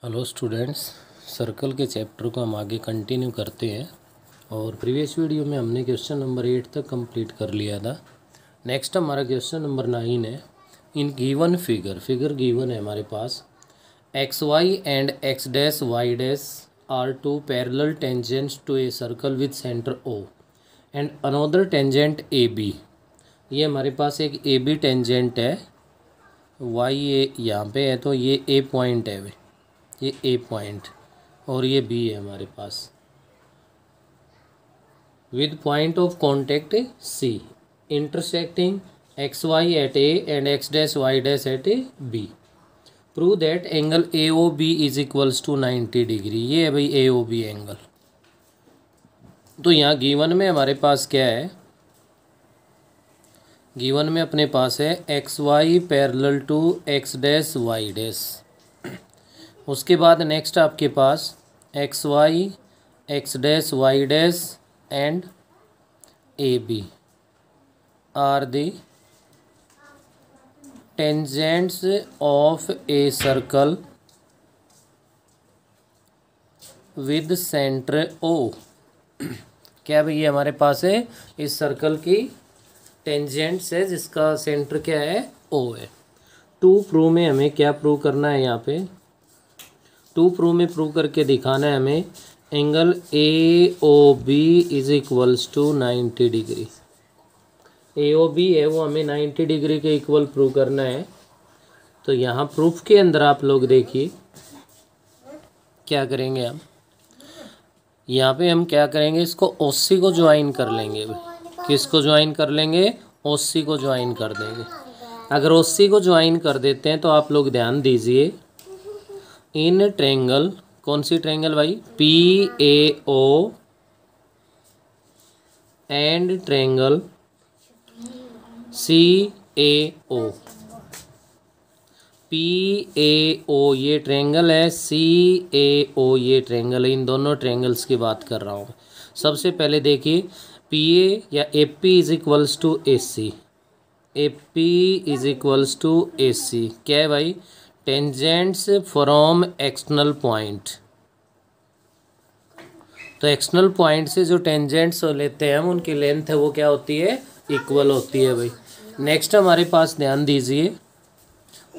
Hello students, circle के chapter को हम आगे कंटिन्यू करते हैं और प्रीवियस वीडियो में हमने क्वेश्चन नंबर 8 तक कंप्लीट कर लिया था। नेक्स्ट हमारा क्वेश्चन नंबर 9 है। इन गिवन फिगर गिवन है हमारे पास X Y and X dash Y dash are two parallel tangents to a circle with centre O and another tangent A B. ये हमारे पास एक ए बी टेंजेंट है, Y A यहाँ पे है तो ये ए पॉइंट है, ये ए पॉइंट और ये बी है हमारे पास with point of contact C intersecting X Y at A and X dash Y dash at B बी। Prove that angle A O B is equals to 90 degree. ये है भाई ए ओ बी एंगल। तो यहाँ given में हमारे पास क्या है, गिवन में अपने पास है X Y parallel to X dash Y dash. उसके बाद नेक्स्ट आपके पास X Y X dash Y dash and A B are the tangents of a circle with centre O. क्या भाई ये हमारे पास है इस सर्कल की टेंजेंट्स है जिसका सेंटर क्या है, ओ है। टू प्रूव में हमें क्या प्रूव करना है, यहाँ पे टू प्रूव में प्रूव करके दिखाना है हमें angle A O B is equals to 90 degree. A O B है वो हमें 90 डिग्री के इक्वल प्रूव करना है। तो यहाँ प्रूफ के अंदर आप लोग देखिए क्या करेंगे हम, यहाँ पे हम क्या करेंगे, इसको ओसी को ज्वाइन कर लेंगे। किसको ज्वाइन कर लेंगे, ओसी को ज्वाइन कर देंगे। अगर ओसी को ज्वाइन कर देते हैं तो आप लोग ध्यान दीजिए, इन ट्रेंगल, कौन सी ट्रेंगल भाई, P A O and triangle C A O. P A O ये ट्रेंगल है, सी ए ओ ये ट्रेंगल है। इन दोनों ट्रेंगल्स की बात कर रहा हूँ। सबसे पहले देखिए पी ए या A P is equals to A C. A P is equals to A C क्या है भाई, टेंजेंट्स फ्रॉम एक्सटर्नल पॉइंट। तो एक्सटर्नल पॉइंट से जो टेंजेंट्स लेते हैं हम उनकी लेंथ है वो क्या होती है, इक्वल होती है भाई। नेक्स्ट हमारे पास ध्यान दीजिए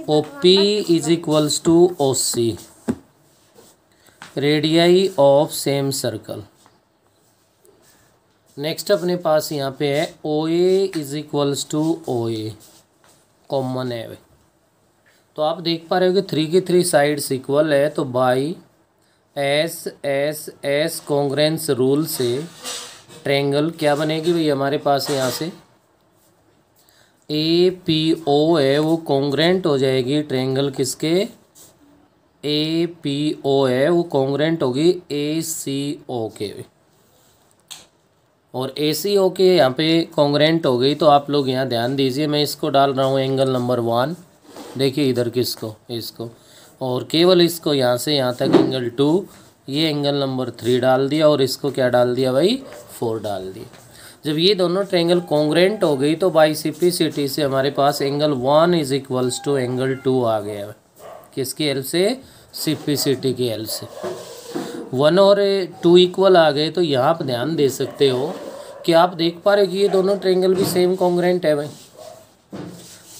O P is equals to O C, radii of same circle. Next अपने पास यहाँ पे है O A is equals to O A, common है भाई। तो आप देख पा रहे हो कि 3 की 3 साइड्स इक्वल है। तो by S S S congruence rule से ट्रेंगल क्या बनेगी भाई हमारे पास, यहाँ से ए पी ओ है वो कॉन्ग्रेंट हो जाएगी ट्रेंगल किसके, ए पी ओ है वो कॉन्ग्रेंट होगी ए सी ओ के। और ए सी ओ के यहाँ पे कॉन्ग्रेंट हो गई। तो आप लोग यहाँ ध्यान दीजिए, मैं इसको डाल रहा हूँ एंगल नंबर 1। देखिए इधर किसको, इसको, और केवल इसको यहाँ से यहाँ तक एंगल 2, ये एंगल नंबर 3 डाल दिया और इसको क्या डाल दिया भाई, 4 डाल दिया। जब ये दोनों ट्रेंगल कॉन्ग्रेंट हो गई तो बाई सिम्प्लिसिटी से हमारे पास angle 1 is equals to angle 2 आ गया। किसकी हेल्प से, सिम्प्लिसिटी की हेल्प से 1 और 2 इक्वल आ गए। तो यहाँ आप ध्यान दे सकते हो कि आप देख पा रहे कि ये दोनों ट्रेंगल भी सेम कॉन्ग्रेंट है भाई।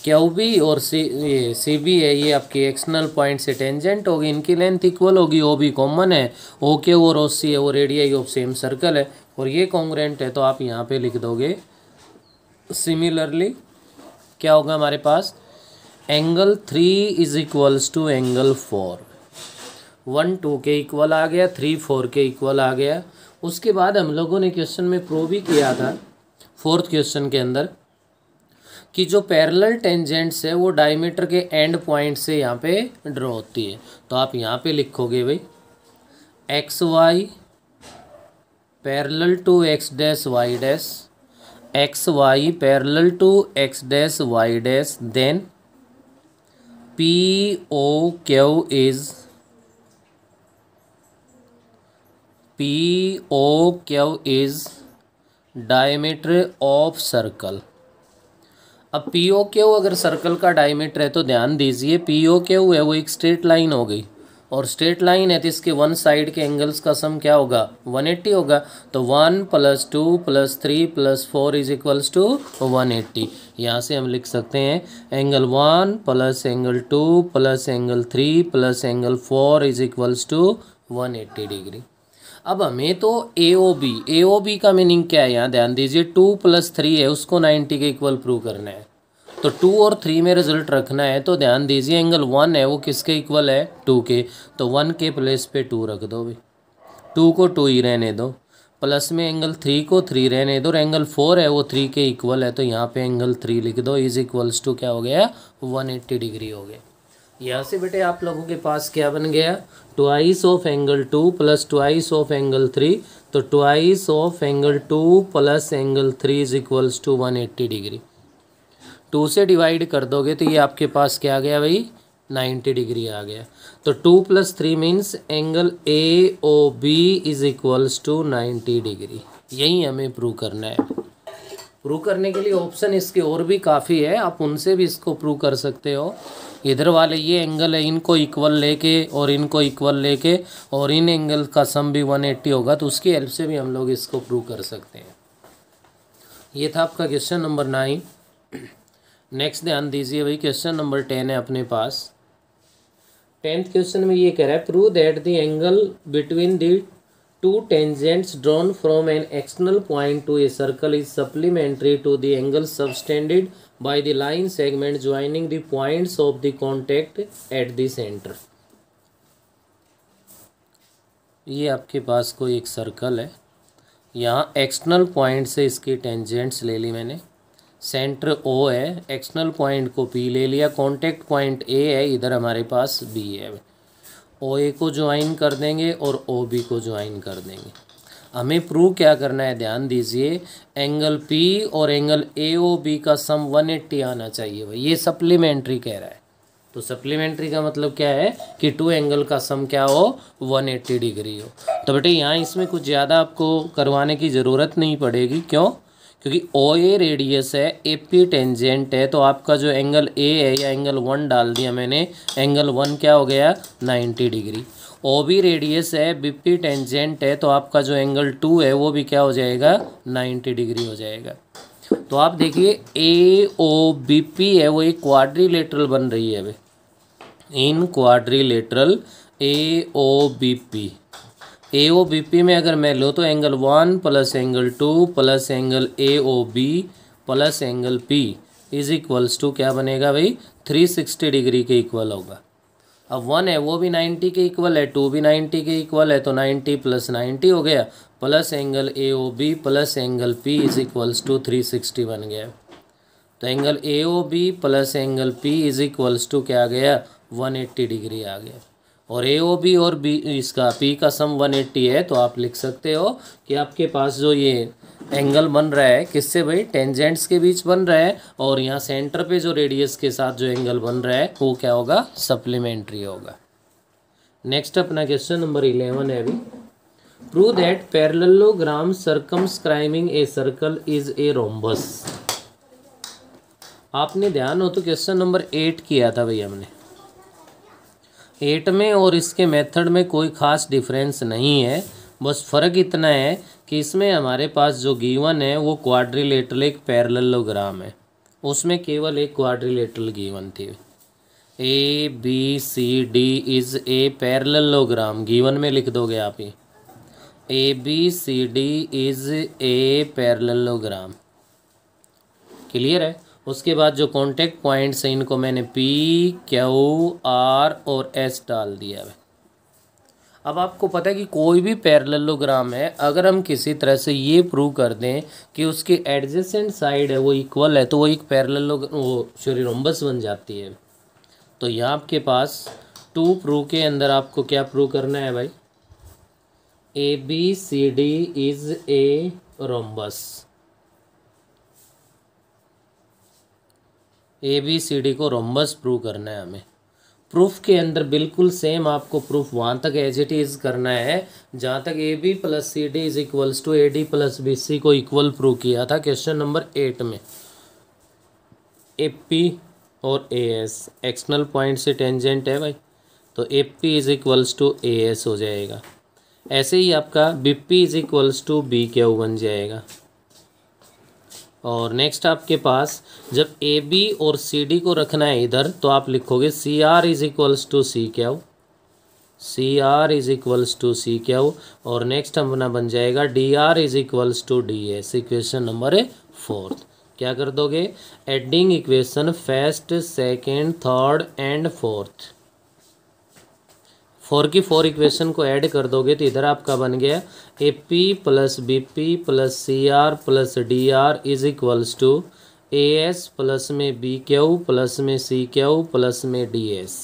क्यू बी और सी बी है, ये आपके एक्सटर्नल पॉइंट से टेंजेंट होगी, इनकी लेंथ इक्वल होगी। ओ बी कॉमन है, ओ के और ओ सी है वो रेडियाई ऑफ सेम सर्कल है और ये कॉन्ग्रेंट है। तो आप यहाँ पे लिख दोगे सिमिलरली क्या होगा हमारे पास, angle 3 is equals to angle 4। 1 2 के इक्वल आ गया, 3 4 के इक्वल आ गया। उसके बाद हम लोगों ने क्वेश्चन में प्रूव भी किया था 4th क्वेश्चन के अंदर कि जो पैरेलल टेंजेंट्स है वो डायमीटर के एंड पॉइंट से यहाँ पे ड्रॉ होती है। तो आप यहाँ पे लिखोगे भाई X Y parallel to X dash Y dash, X Y parallel to X dash Y dash, then P O Q is, P O Q is diameter of circle. अब पी ओ क्यू अगर circle का diameter है तो ध्यान दीजिए P O Q है वो एक स्ट्रेट लाइन हो गई। और स्ट्रेट लाइन है तो इसके वन साइड के एंगल्स का सम क्या होगा 180 होगा। तो 1 + 2 + 3 + 4 इज इक्वल्स टू 180। यहाँ से हम लिख सकते हैं angle 1 + angle 2 + angle 3 + angle 4 is equals to 180 degree. अब हमें तो ए ओ बी का मीनिंग क्या है यहाँ ध्यान दीजिए, 2 + 3 है उसको 90 के इक्वल प्रूव करना है। तो 2 और 3 में रिजल्ट रखना है तो ध्यान दीजिए एंगल 1 है वो किसके इक्वल है 2 के, तो 1 के प्लेस पे 2 रख दो भाई, 2 को 2 ही रहने दो, प्लस में एंगल 3 को 3 रहने दो और एंगल 4 है वो 3 के इक्वल है तो यहाँ पे एंगल 3 लिख दो इज इक्वल्स टू क्या हो गया 180 डिग्री हो गया। यहाँ से बेटे आप लोगों के पास क्या बन गया, twice of angle 2 + twice of angle 3, तो twice of angle 2 + angle 3 is equals to 180 degree. 2 से डिवाइड कर दोगे तो ये आपके पास क्या आ गया भाई 90 डिग्री आ गया। तो 2 + 3 means angle A O B is equals to 90 degree. यही हमें प्रूव करना है। प्रूव करने के लिए ऑप्शन इसके और भी काफ़ी है, आप उनसे भी इसको प्रूव कर सकते हो। इधर वाले ये एंगल है इनको इक्वल लेके और इनको इक्वल लेके और इन एंगल का सम भी 180 होगा तो उसकी हेल्प से भी हम लोग इसको प्रूव कर सकते हैं। ये था आपका क्वेश्चन नंबर 9। नेक्स्ट ध्यान दीजिए भाई क्वेश्चन नंबर 10 है अपने पास। 10th क्वेश्चन में ये कह रहा है prove that the angle between the two tangents drawn from an external point to a circle is supplementary to the angle subtended by the line segment joining the points of the contact at the center। ये आपके पास कोई एक circle है, यहाँ external point से इसकी tangents ले ली मैंने, सेंटर O है, एक्सटर्नल पॉइंट को P ले लिया, कॉन्टैक्ट पॉइंट A है, इधर हमारे पास B है। ओ ए को ज्वाइन कर देंगे और ओ बी को ज्वाइन कर देंगे। हमें प्रूव क्या करना है ध्यान दीजिए, एंगल पी और एंगल ए ओ बी का सम 180 आना चाहिए भाई, ये सप्लीमेंट्री कह रहा है। तो सप्लीमेंट्री का मतलब क्या है कि 2 एंगल का सम क्या हो 180 डिग्री हो। तो बेटे यहाँ इसमें कुछ ज़्यादा आपको करवाने की ज़रूरत नहीं पड़ेगी, क्यों, क्योंकि ओ ए रेडियस है, ए पी टेंजेंट है, तो आपका जो एंगल ए है या एंगल 1 डाल दिया मैंने, एंगल 1 क्या हो गया 90 डिग्री। ओ बी रेडियस है, बी पी टेंजेंट है, तो आपका जो एंगल 2 है वो भी क्या हो जाएगा 90 डिग्री हो जाएगा। तो आप देखिए ए ओ बी पी है वो एक क्वाड्रिलेटरल बन रही है भाई, in quadrilateral A O B P. A O B P में अगर मैं लो तो angle 1 + angle 2 + angle A O B + angle P is equals to क्या बनेगा भाई 360 डिग्री के इक्वल होगा। अब 1 है वो भी 90 के इक्वल है, 2 भी 90 के इक्वल है, तो 90 + 90 हो गया, plus angle A O B + angle P is equals to 360 बन गया। तो angle A O B + angle P is equals to क्या आ गया 180 डिग्री आ गया। और ए ओ बी और बी इसका पी का सम 180 है, तो आप लिख सकते हो कि आपके पास जो ये एंगल बन रहा है किससे भाई टेंजेंट्स के बीच बन रहा है, और यहाँ सेंटर पे जो रेडियस के साथ जो एंगल बन रहा है वो क्या होगा सप्लीमेंट्री होगा। नेक्स्ट अपना क्वेश्चन नंबर 11 है अभी, prove that parallelogram circumscribing a circle is a rhombus. आपने ध्यान हो तो क्वेश्चन नंबर 8 किया था भाई हमने, 8 में और इसके मेथड में कोई ख़ास डिफरेंस नहीं है, बस फ़र्क इतना है कि इसमें हमारे पास जो गिवन है वो क्वाड्रिलेटरल एक पैरेललोग्राम है, उसमें केवल एक क्वाड्रिलेटरल गिवन थी। A B C D is a parallelogram, given में लिख दोगे आप ये A B C D is a parallelogram, clear है। उसके बाद जो कॉन्टैक्ट पॉइंट्स हैं इनको मैंने पी क्यू आर और एस डाल दिया है। अब आपको पता है कि कोई भी पैरेललोग्राम है, अगर हम किसी तरह से ये प्रूव कर दें कि उसकी एडजेसेंट साइड है वो इक्वल है, तो वो एक रोम्बस बन जाती है। तो यहाँ आपके पास 2 प्रूव के अंदर आपको क्या प्रूव करना है भाई, A B C D is a rhombus, A B C D को रोम्बस प्रूव करना है हमें। प्रूफ के अंदर बिल्कुल सेम आपको प्रूफ वहाँ तक एज इट इज़ करना है जहाँ तक A B + C D is equals to A D + B C को इक्वल प्रूव किया था क्वेश्चन नंबर 8 में। ए पी और ए एस एक्सटर्नल पॉइंट से टेंजेंट है भाई, तो A P is equals to A S हो जाएगा। ऐसे ही आपका B P is equals to B Q बन जाएगा। और नेक्स्ट आपके पास जब ए बी और सी डी को रखना है इधर, तो आप लिखोगे C R is equals to C Q, C R is equals to C Q. और नेक्स्ट अपना बन जाएगा D R is equals to D S. Equation number 4 क्या कर दोगे, adding equation first second third and fourth, 4 की 4 equation को add कर दोगे तो इधर आपका बन गया A P plus B P plus C R plus D R is equals to A S plus में बी क्यू प्लस में सी क्यू प्लस में D S.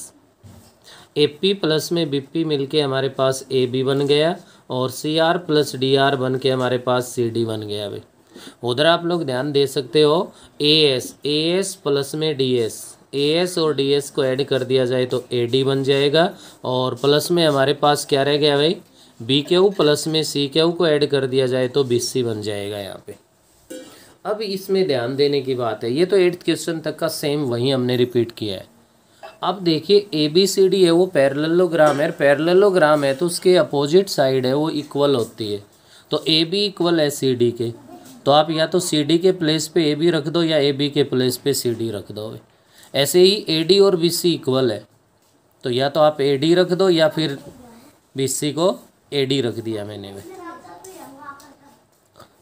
A P plus में बी पी मिल के हमारे पास ए बी बन गया और C R plus D R बन के हमारे पास सी डी बन गया। भाई उधर आप लोग ध्यान दे सकते हो ए एस प्लस में डी एस, ए एस और डी एस को ऐड कर दिया जाए तो ए डी बन जाएगा। और प्लस में हमारे पास क्या रह गया भाई, बी क्यू प्लस में सी क्यू को ऐड कर दिया जाए तो बी सी बन जाएगा यहाँ पे। अब इसमें ध्यान देने की बात है, ये तो 8th क्वेश्चन तक का सेम वही हमने रिपीट किया है। अब देखिए ए बी सी डी है वो पैरेललोग्राम है, पैरेललोग्राम है तो उसके अपोजिट साइड है वो इक्वल होती है। तो ए बी इक्वल है सी डी के, तो आप या तो सी डी के प्लेस पे ए बी रख दो या ए बी के प्लेस पे सी डी रख दो। ऐसे ही ए डी और बी सी इक्वल है, तो या तो आप ए डी रख दो या फिर बी सी को ए डी रख दिया मैंने।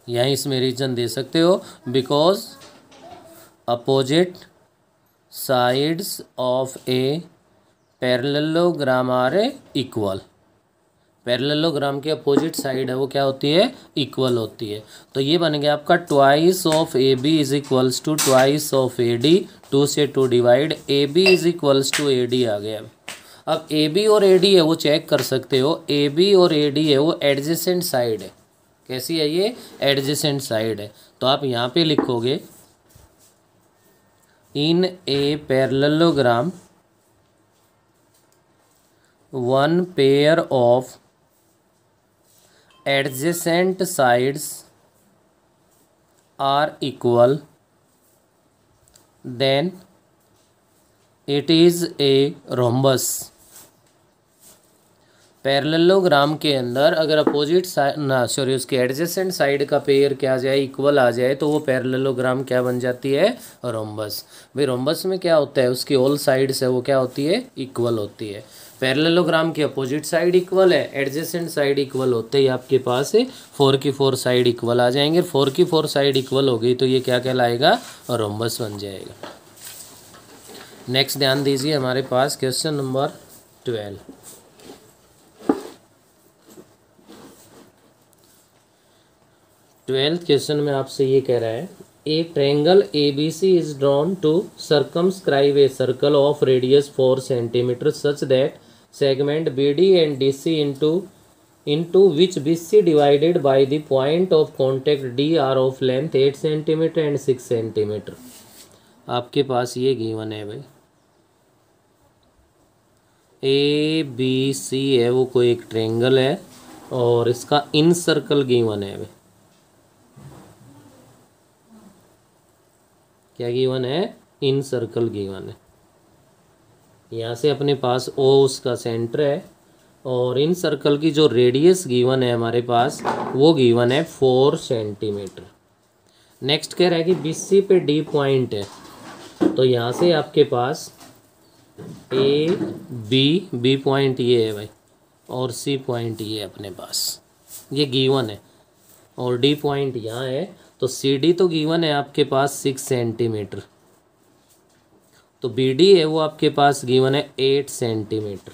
यहाँ इसमें रीजन दे सकते हो because opposite sides of a parallelogram are equal. Parallelogram के अपोजिट साइड है वो क्या होती है, इक्वल होती है। तो ये बन गया आपका twice of A B is equals to twice of A D, 2 से 2 divide, A B is equals to A D आ गया। अब ए बी और ए डी है वो चेक कर सकते हो, ए बी और ए डी है वो एडजेसेंट साइड है। कैसी है ये, एडजेसेंट साइड है। तो आप यहाँ पे लिखोगे in a parallelogram one pair of adjacent sides are equal, then it is a rhombus। Parallelogram के अंदर अगर अपोजिट साइड उसके एडजेसेंट साइड का पेयर क्या आ जाए, इक्वल आ जाए, तो वो पैरेललोग्राम क्या बन जाती है, रोम्बस। भाई रोम्बस में क्या होता है, उसकी ऑल साइड्स है वो क्या होती है, इक्वल होती है। पैरेललोग्राम की अपोजिट साइड इक्वल है, एडजेसेंट साइड इक्वल होते ही आपके पास 4 की 4 साइड इक्वल आ जाएंगे। 4 की 4 साइड इक्वल हो गई तो ये क्या कहलाएगा, रोम्बस बन जाएगा। नेक्स्ट ध्यान दीजिए हमारे पास क्वेश्चन नंबर 12। ट्वेल्थ क्वेश्चन में आपसे ये कह रहा है a triangle A B C is drawn to circumscribe a circle of radius 4 centimetre such that segment BD and DC into which BC divided by the point of contact D are of length 8 centimetre and 6 centimetre. आपके पास ये given है भाई, A B C है वो कोई एक triangle है और इसका इन सर्कल गिवन है भाई। क्या गिवन है, इन सर्कल गिवन है। यहाँ से अपने पास ओ उसका सेंटर है और इन सर्कल की जो रेडियस गिवन है हमारे पास वो गिवन है 4 सेंटीमीटर। नेक्स्ट कह रहा है कि BC पे D पॉइंट है, तो यहाँ से आपके पास A B पॉइंट ये है भाई और C पॉइंट ये अपने पास, ये गिवन है और D पॉइंट यहाँ है। तो CD तो गिवन है आपके पास 6 सेंटीमीटर, तो BD है वो आपके पास गिवन है 8 centimetre.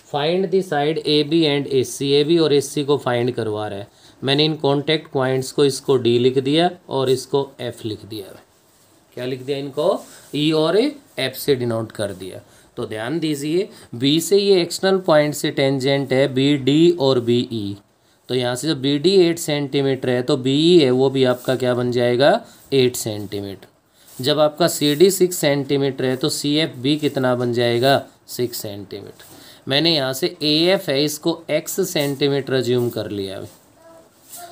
Find the side AB and AC, AB और AC को फाइंड करवा रहा है। मैंने इन कॉन्टैक्ट पॉइंट्स को इसको D लिख दिया और इसको F लिख दिया। क्या लिख दिया, इनको E और F से डिनोट कर दिया। तो ध्यान दीजिए B से ये एक्सटर्नल पॉइंट से टेंजेंट है BD और BE, तो यहाँ से जब BD 8 सेंटीमीटर है तो BE है वो भी आपका क्या बन जाएगा, 8 सेंटीमीटर। जब आपका CD 6 सेंटीमीटर है तो CFB कितना बन जाएगा, 6 सेंटीमीटर। मैंने यहाँ से AF है इसको X सेंटीमीटर अज्यूम कर लिया।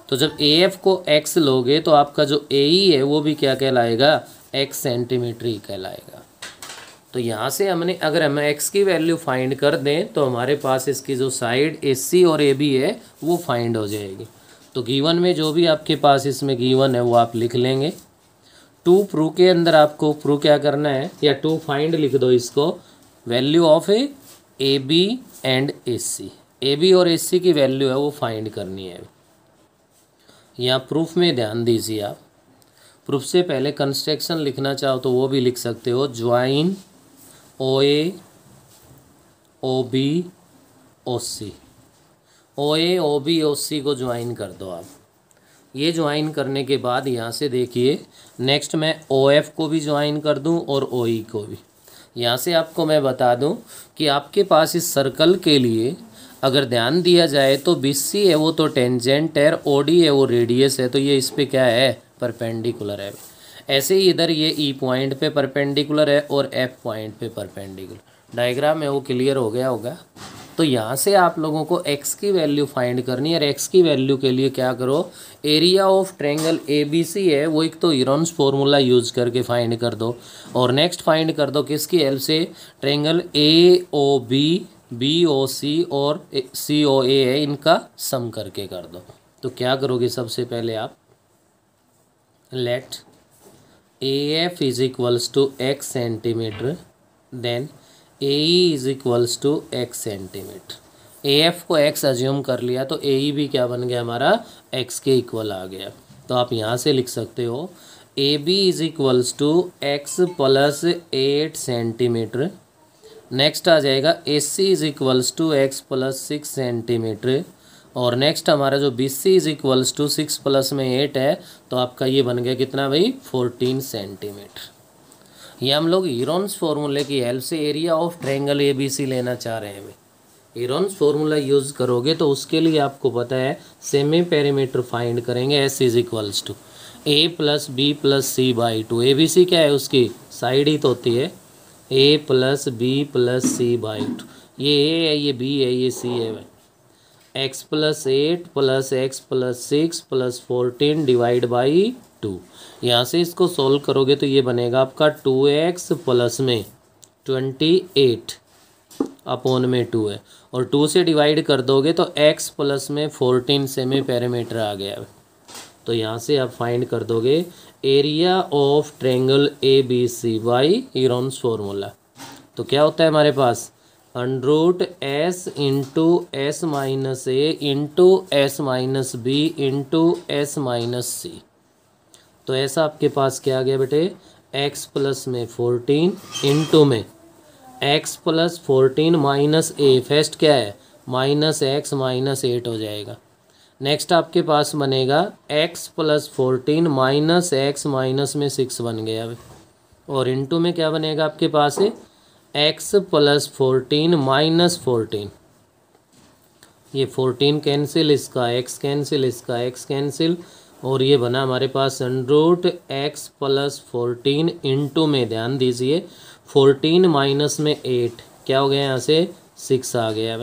तो जब AF को X लोगे तो आपका जो AE है वो भी क्या कहलाएगा, X सेंटीमीटर ही कहलाएगा। तो तो यहाँ से हमने अगर हम x की वैल्यू फाइंड कर दें तो हमारे पास इसकी जो साइड AC और AB है वो फाइंड हो जाएगी। तो गिवन में जो भी आपके पास इसमें गिवन है वो आप लिख लेंगे। टू प्रूव के अंदर आपको प्रूव क्या करना है, या टू फाइंड लिख दो इसको, value of AB and AC। AB और AC की वैल्यू है वो फाइंड करनी है। यहाँ प्रूफ में ध्यान दीजिए आप। प्रूफ से पहले कंस्ट्रक्शन लिखना चाहो तो वो भी लिख सकते हो। Join OA OB OC, OA OB OC को ज्वाइन कर दो आप। ये ज्वाइन करने के बाद यहाँ से देखिए नेक्स्ट मैं OF को भी ज्वाइन कर दूँ और OE को भी। यहाँ से आपको मैं बता दूँ कि आपके पास इस सर्कल के लिए अगर ध्यान दिया जाए तो BC है वो तो टेंजेंट है, OD है वो रेडियस है, तो ये इस पे क्या है, परपेंडिकुलर है। ऐसे ही इधर ये E पॉइंट पे परपेंडिकुलर है और F पॉइंट पे परपेंडिकुलर। डायग्राम है वो क्लियर हो गया होगा। तो यहाँ से आप लोगों को x की वैल्यू फाइंड करनी है और x की वैल्यू के लिए क्या करो, एरिया ऑफ ट्रायंगल ABC है वो एक तो हीरोन्स फार्मूला यूज करके फाइंड कर दो, और नेक्स्ट फाइंड कर दो किसकी हेल्प से, ट्रायंगल AOB BOC और COA है इनका सम करके कर दो। तो क्या करोगे, सबसे पहले आप let AF is equals to x centimetre, then AE is equals to x centimetre. AF को x अज्यूम कर लिया तो AE भी क्या बन गया हमारा, x के इक्वल आ गया। तो आप यहाँ से लिख सकते हो AB is equals to x plus 8 centimetre. Next आ जाएगा AC is equals to x plus 6 centimetre, और नेक्स्ट हमारा जो BC is equals to 6 plus में 8 है, तो आपका ये बन गया कितना भाई, 14 सेंटीमीटर। ये हम लोग हीरोन्स फार्मूले की हेल्प से एरिया ऑफ ट्रायंगल ABC लेना चाह रहे हैं भाई। हीरोन्स फार्मूला यूज़ करोगे तो उसके लिए आपको पता है सेमी पेरीमीटर फाइंड करेंगे। S is equals to A plus B plus C by 2। ABC क्या है, उसकी साइड ही तो होती है, A plus B plus C by 2। ये A है, ये B है, ये C है भाई। x plus 8 plus x plus 6 plus 14 divide by 2। यहाँ से इसको सोल्व करोगे तो ये बनेगा आपका 2x प्लस में 28 अपॉन में 2 है, और 2 से डिवाइड कर दोगे तो x प्लस में 14 सेमी पेरीमीटर आ गया। तो यहाँ से आप फाइंड कर दोगे area of triangle ABC by Heron's formula. तो क्या होता है हमारे पास, under root S into S minus A into S minus B into S minus C। तो ऐसा आपके पास क्या आ गया बेटे, x प्लस में 14 इंटू में x plus 14 minus A, first क्या है माइनस x माइनस 8 हो जाएगा। नेक्स्ट आपके पास बनेगा x plus 14 minus x minus में 6 बन गया, और इंटू में क्या बनेगा आपके पास है x प्लस 14 माइनस 14। ये 14 कैंसिल, इसका x कैंसिल, इसका x कैंसिल, और ये बना हमारे पास अंडरूट x प्लस 14 इंटू में ध्यान दीजिए 14 माइनस में 8 क्या हो गया, यहाँ से 6 आ गया।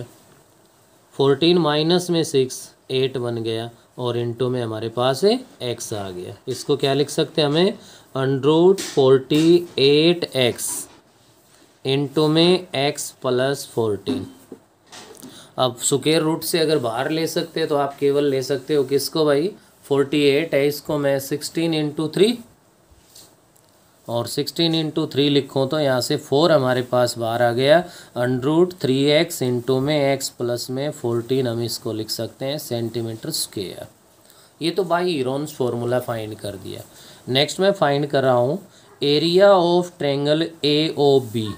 14 माइनस में 6 8 बन गया, और इंटू में हमारे पास है x आ गया। इसको क्या लिख सकते हैं हमें, अंडरूट 48x इंटू में x प्लस 14। अब स्क्वायर रूट से अगर बाहर ले सकते हैं तो आप केवल ले सकते हो किसको भाई, 48 है, इसको मैं 16 इंटू 3 और 16 इंटू 3 लिखूँ तो यहाँ से 4 हमारे पास बाहर आ गया। अंडरूट 3x इंटू में x प्लस में 14 हम इसको लिख सकते हैं सेंटीमीटर स्क्वायर। ये तो बाई हीरोन्स फार्मूला फाइंड कर दिया। नेक्स्ट मैं फाइंड कर रहा हूँ एरिया ऑफ ट्रायंगल AOB।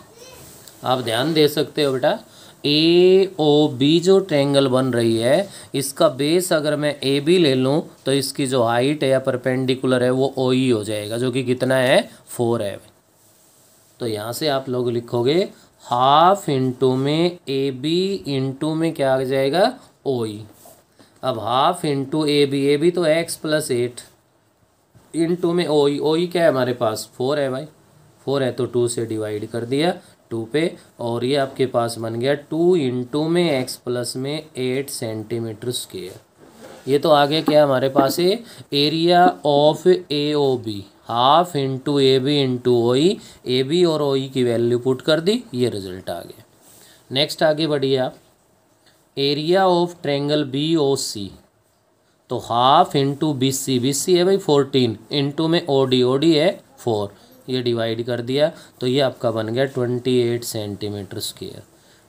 आप ध्यान दे सकते हो बेटा, AOB जो ट्रायंगल बन रही है इसका बेस अगर मैं AB ले लूँ तो इसकी जो हाइट है या परपेंडिकुलर है वो OE हो जाएगा, जो कि कितना है 4 है। तो यहाँ से आप लोग लिखोगे हाफ इंटू में AB इंटू में क्या आ जाएगा OE। अब हाफ इंटू AB तो x प्लस 8 इंटू में OE क्या है हमारे पास 4 है भाई, 4 है तो 2 से डिवाइड कर दिया 2 पे, और ये आपके पास बन गया 2 इंटू में x प्लस में 8 सेंटीमीटर स्क्वायर। ये तो आगे क्या हमारे पास है area of AOB, half into A B into O E, A B और ओ ई की वैल्यू पुट कर दी, ये रिजल्ट आ गया। नेक्स्ट आगे बढ़िए आप, area of triangle B O C, तो हाफ इंटू बी सी है भाई 14 इंटू में ओ डी है 4, ये डिवाइड कर दिया तो ये आपका बन गया 28 सेंटीमीटर स्क्वायर।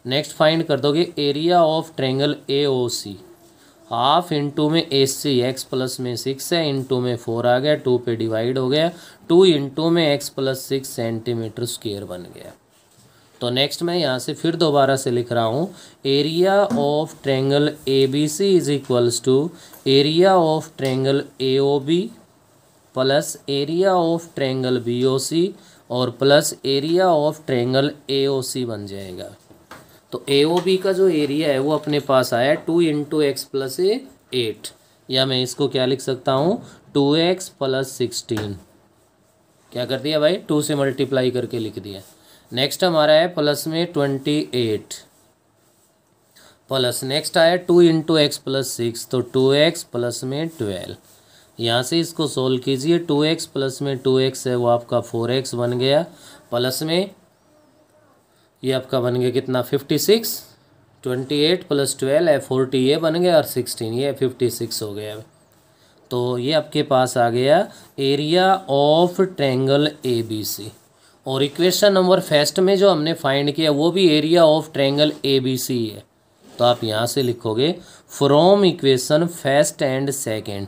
नेक्स्ट फाइंड कर दोगे area of triangle A O C, half into में ए सी एक्स प्लस में 6 है, इंटू में 4 आ गया, 2 पे डिवाइड हो गया, 2 इंटू में एक्स प्लस 6 सेंटीमीटर स्क्वायर बन गया। तो नेक्स्ट मैं यहाँ से फिर दोबारा से लिख रहा हूँ, area of triangle A B C is equals to area of triangle A O B plus area of triangle B O C और plus area of triangle A O C बन जाएगा। तो ए ओ बी का जो area है वो अपने पास आया 2 इंटू एक्स प्लस 8, या मैं इसको क्या लिख सकता हूँ 2x प्लस 16, क्या कर दिया भाई 2 से मल्टीप्लाई करके लिख दिया। नेक्स्ट हमारा है प्लस में 28 प्लस नेक्स्ट आया 2 इंटू एक्स प्लस 6, तो 2x प्लस में 12, यहाँ से इसको सोल्व कीजिए, 2x प्लस में 2x है वो आपका 4x बन गया, प्लस में ये आपका बन गया कितना 56, 28 प्लस 12 है 40 ये बन गया और 16 ये 56 हो गया। तो ये आपके पास आ गया area of triangle A B C. और इक्वेशन नंबर फर्स्ट में जो हमने फाइंड किया वो भी area of triangle A B C है, तो आप यहाँ से लिखोगे from equation first and second,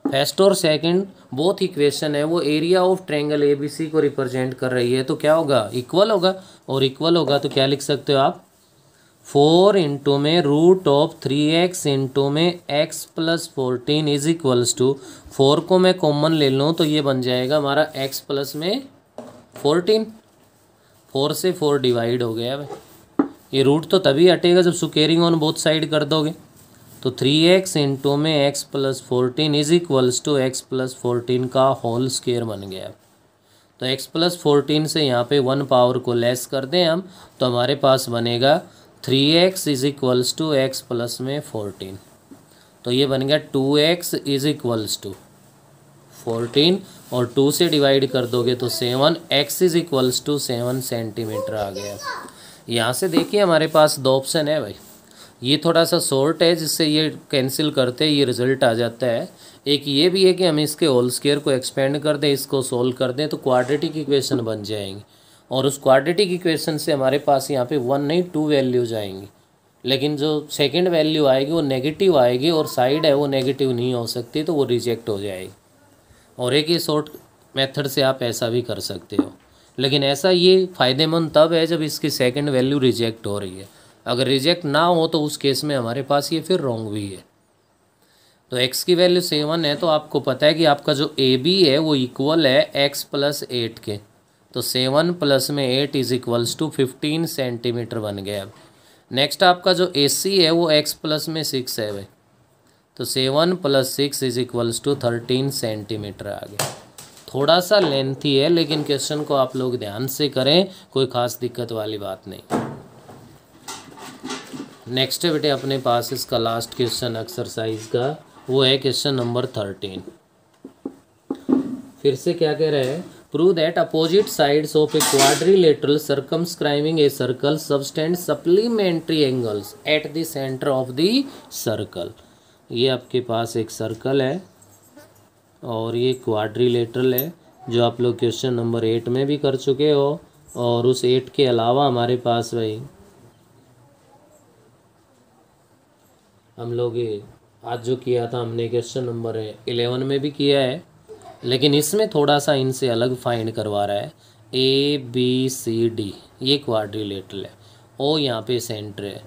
first और सेकंड बोथ इक्वेशन है वो area of triangle A B C को रिप्रेजेंट कर रही है, तो क्या होगा इक्वल होगा, और इक्वल होगा तो क्या लिख सकते हो आप 4 इंटू में रूट ऑफ 3x इंटू में x plus 14 is equals to 4 को मैं कॉमन ले लूँ तो ये बन जाएगा हमारा x प्लस में 14, 4 से 4 डिवाइड हो गया भाई, ये रूट तो तभी हटेगा जब स्क्वेयरिंग ऑन बोथ साइड कर दोगे, तो 3x इंटू में x plus 14 is equals to x plus 14 का होल स्क्वायर बन गया। तो x प्लस 14 से यहाँ पे 1 पावर को लेस कर दें हम, तो हमारे पास बनेगा 3x is equals to X plus में 14, तो ये बन गया 2x इज इक्वल्स टू 14 और 2 से डिवाइड कर दोगे तो 7, x is equals to 7 centimetre आ गया। यहाँ से देखिए हमारे पास 2 ऑप्शन है भाई, ये थोड़ा सा शॉर्ट है जिससे ये कैंसिल करते ये रिजल्ट आ जाता है, एक ये भी है कि हम इसके होल स्क्वायर को एक्सपेंड कर दें, इसको सोल्व कर दें तो क्वाड्रेटिक इक्वेशन बन जाएंगी, और उस क्वाड्रेटिक इक्वेशन से हमारे पास यहाँ पे 1 नहीं 2 वैल्यूज आएंगी, लेकिन जो सेकंड वैल्यू आएगी वो नेगेटिव आएगी और साइड है वो नेगेटिव नहीं हो सकती, तो वो रिजेक्ट हो जाएगी। और एक ये शॉर्ट मेथड से आप ऐसा भी कर सकते हो, लेकिन ऐसा ये फ़ायदेमंद तब है जब इसकी सेकंड वैल्यू रिजेक्ट हो रही है, अगर रिजेक्ट ना हो तो उस केस में हमारे पास ये फिर रॉन्ग भी है। तो x की वैल्यू 7 है, तो आपको पता है कि आपका जो ए बी है वो इक्वल है x प्लस 8 के, तो 7 प्लस में 8 इज इक्वल्स टू 15 सेंटीमीटर बन गया। नेक्स्ट आपका जो ए सी है वो x प्लस में 6 है भाई, तो 7 plus 6 is equals to 13 centimetre आ गया। थोड़ा सा लेंथी है लेकिन क्वेश्चन को आप लोग ध्यान से करें, कोई ख़ास दिक्कत वाली बात नहीं। नेक्स्ट है बेटे अपने पास इसका लास्ट क्वेश्चन एक्सरसाइज का, वो है क्वेश्चन नंबर 13। फिर से क्या कह रहे हैं, prove that opposite sides of a quadrilateral circumscribing a circle subtend supplementary angles at the centre of the circle. ये आपके पास एक सर्कल है और ये क्वाड्रिलेटरल है, जो आप लोग क्वेश्चन नंबर 8 में भी कर चुके हो, और उस 8 के अलावा हमारे पास भाई हम लोग आज जो किया था हमने क्वेश्चन नंबर 11 में भी किया है, लेकिन इसमें थोड़ा सा इनसे अलग फाइंड करवा रहा है। ए बी सी डी ये क्वाड्रिलेटरल है, ओ यहाँ पे सेंटर है,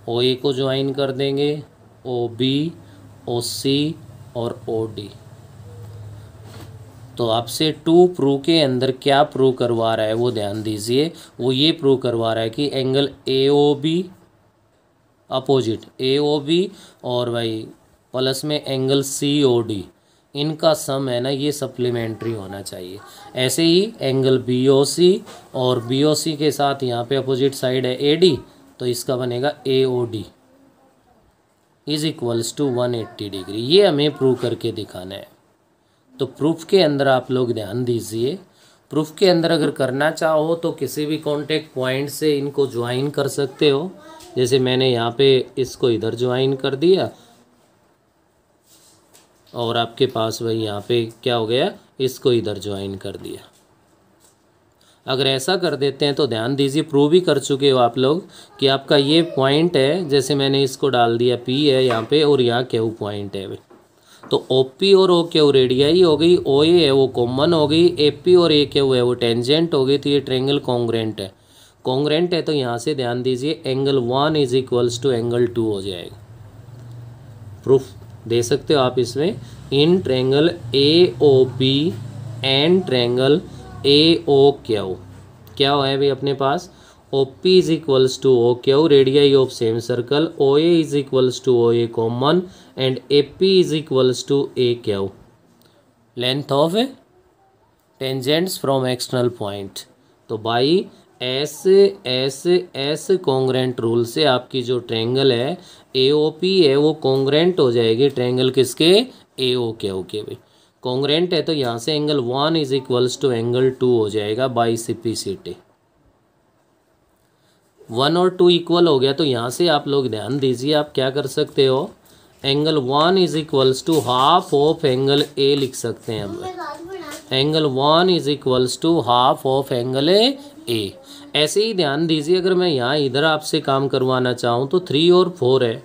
ओ ए को ज्वाइन कर देंगे, ओ बी, ओ सी और ओ डी। तो आपसे 2 प्रूव के अंदर क्या प्रूव करवा रहा है वो ध्यान दीजिए, वो ये प्रूव करवा रहा है कि angle A O B opposite A O B और भाई प्लस में एंगल सी ओ डी, इनका सम है ना ये सप्लीमेंट्री होना चाहिए। ऐसे ही एंगल बी ओ सी और बी ओ सी के साथ यहाँ पे अपोजिट साइड है ए डी, तो इसका बनेगा A O D is equals to 180 degree. ये हमें प्रूव करके दिखाना है। तो प्रूफ के अंदर आप लोग ध्यान दीजिए, प्रूफ के अंदर अगर करना चाहो तो किसी भी कॉन्टेक्ट पॉइंट से इनको ज्वाइन कर सकते हो। जैसे मैंने यहाँ पे इसको इधर ज्वाइन कर दिया और आपके पास वही यहाँ पे क्या हो गया, इसको इधर ज्वाइन कर दिया। अगर ऐसा कर देते हैं तो ध्यान दीजिए, प्रूव भी कर चुके हो आप लोग कि आपका ये पॉइंट है, जैसे मैंने इसको डाल दिया पी है यहाँ पे और यहाँ क्यू पॉइंट है, तो ओपी और ओ क्यू रेडियाई हो गई, ओ ए है वो कॉमन हो गई, एपी और ए क्यू है वो टेंजेंट हो गई, तो ये ट्रायंगल कॉन्ग्रेंट है। कॉन्ग्रेंट है तो यहाँ से ध्यान दीजिए angle 1 is equals to angle 2 हो जाएगा। प्रूफ दे सकते हो आप इसमें, in triangle A O P and triangle A O Q क्या है भाई अपने पास, O P is equals to O Q radii of same circle, O A is equals to O A common and A P is equals to A Q length of tangents from external point. तो by S S S congruent rule से आपकी जो triangle है ए O P है वो congruent हो जाएगी triangle किसके, ए ओ क्यू के भी। कॉन्ग्रेंट है तो यहाँ से angle 1 is equals to angle 2 हो जाएगा बाई सिपिसिटी। 1 और 2 इक्वल हो गया तो यहाँ से आप लोग ध्यान दीजिए, आप क्या कर सकते हो, angle 1 is equals to half of angle A लिख सकते हैं हम। Angle 1 is equals to half of angle A. ऐसे ही ध्यान दीजिए, अगर मैं यहाँ इधर आपसे काम करवाना चाहूँ तो 3 और 4 है,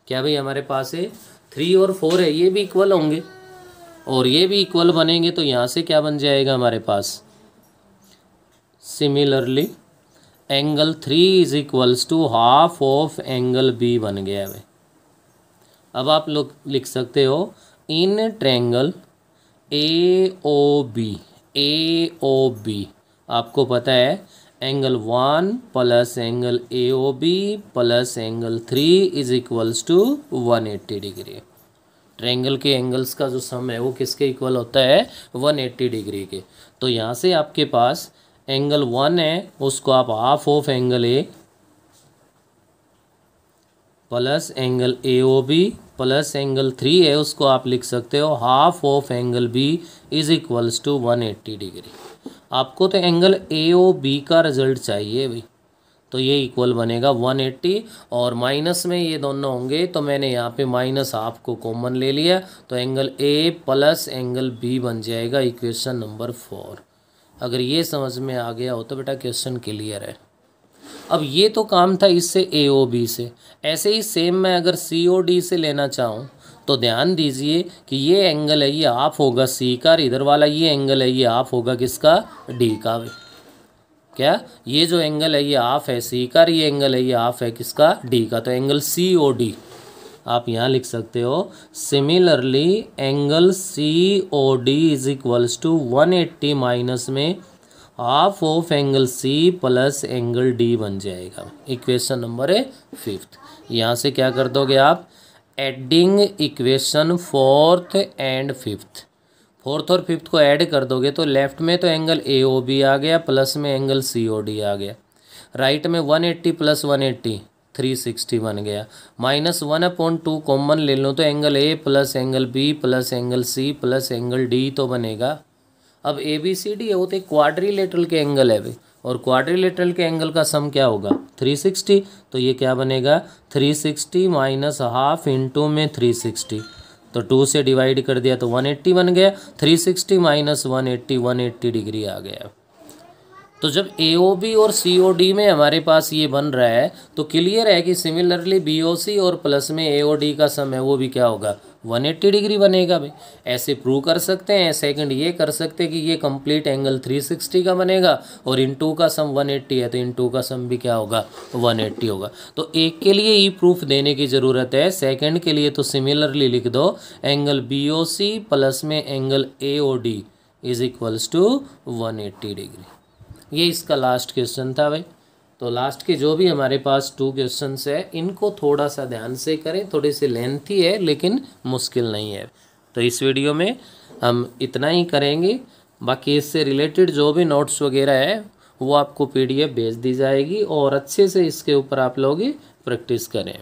क्या भाई हमारे पास है 3 और 4 है, ये भी इक्वल होंगे और ये भी इक्वल बनेंगे, तो यहाँ से क्या बन जाएगा हमारे पास, similarly angle 3 is equals to half of angle B बन गया है। अब आप लोग लिख सकते हो इन ट्रायंगल ए ओ बी, आपको पता है angle 1 plus angle A O B plus angle 3 is equals to 180 degree. Triangle के एंगल्स का जो सम है वो किसके इक्वल होता है, 180 डिग्री के। तो यहाँ से आपके पास एंगल 1 है उसको आप half of angle A plus angle A O B plus angle 3 है उसको आप लिख सकते हो half of angle B is equals to 180 degree. आपको तो एंगल ए ओ बी का रिजल्ट चाहिए भाई, तो ये इक्वल बनेगा 180 और माइनस में ये दोनों होंगे, तो मैंने यहाँ पे माइनस हाफ को कॉमन ले लिया, तो angle A plus angle B बन जाएगा इक्वेशन नंबर 4। अगर ये समझ में आ गया हो तो बेटा क्वेश्चन क्लियर है। अब ये तो काम था इससे ए ओ बी से, ऐसे ही सेम मैं अगर सी ओ डी से लेना चाहूँ तो ध्यान दीजिए कि ये एंगल है ये हाफ होगा सी का, इधर वाला ये एंगल है ये हाफ होगा किसका, डी का। क्या ये जो एंगल है ये हाफ है सी का, ये एंगल है ये हाफ है किसका, डी का, तो एंगल सी ओ डी आप यहाँ लिख सकते हो similarly angle C O D is equals to 180 minus में half of angle C plus angle D बन जाएगा इक्वेशन नंबर 5। यहाँ से क्या कर दोगे आप, adding equation 4th and 5th, 4th और 5th को ऐड कर दोगे तो लेफ्ट में तो एंगल ए ओ बी आ गया प्लस में एंगल सी ओ डी आ गया, राइट में 180 प्लस 180 360 बन गया, माइनस 1/2 कॉमन ले लो तो angle A plus angle B plus angle C plus angle D तो बनेगा। अब ए बी सी डी है वो तो क्वाड्रिलेटरल के एंगल है भाई, और क्वाड्रिलेटरल के एंगल का सम क्या होगा 360, तो ये क्या बनेगा 360 माइनस हाफ इंटू में 360, तो 2 से डिवाइड कर दिया तो 180 बन गया, 360 माइनस 180 डिग्री आ गया। तो जब ए ओ बी और सी ओ डी में हमारे पास ये बन रहा है तो क्लियर है कि सिमिलरली बी ओ सी और प्लस में ए ओ डी का सम है वो भी क्या होगा 180 डिग्री बनेगा भाई। ऐसे प्रूव कर सकते हैं। सेकंड ये कर सकते हैं कि ये कंप्लीट एंगल 360 का बनेगा और इन टू का सम 180 है तो इन टू का सम भी क्या होगा 180 होगा। तो एक के लिए ही प्रूफ देने की ज़रूरत है, सेकंड के लिए तो सिमिलरली लिख दो angle B O C plus में angle A O D is equals to 180 degree. ये इसका लास्ट क्वेश्चन था भाई। तो लास्ट के जो भी हमारे पास 2 क्वेश्चंस है इनको थोड़ा सा ध्यान से करें, थोड़ी सी लेंथी है लेकिन मुश्किल नहीं है। तो इस वीडियो में हम इतना ही करेंगे, बाकी इससे रिलेटेड जो भी नोट्स वगैरह है वो आपको PDF भेज दी जाएगी और अच्छे से इसके ऊपर आप लोग प्रैक्टिस करें।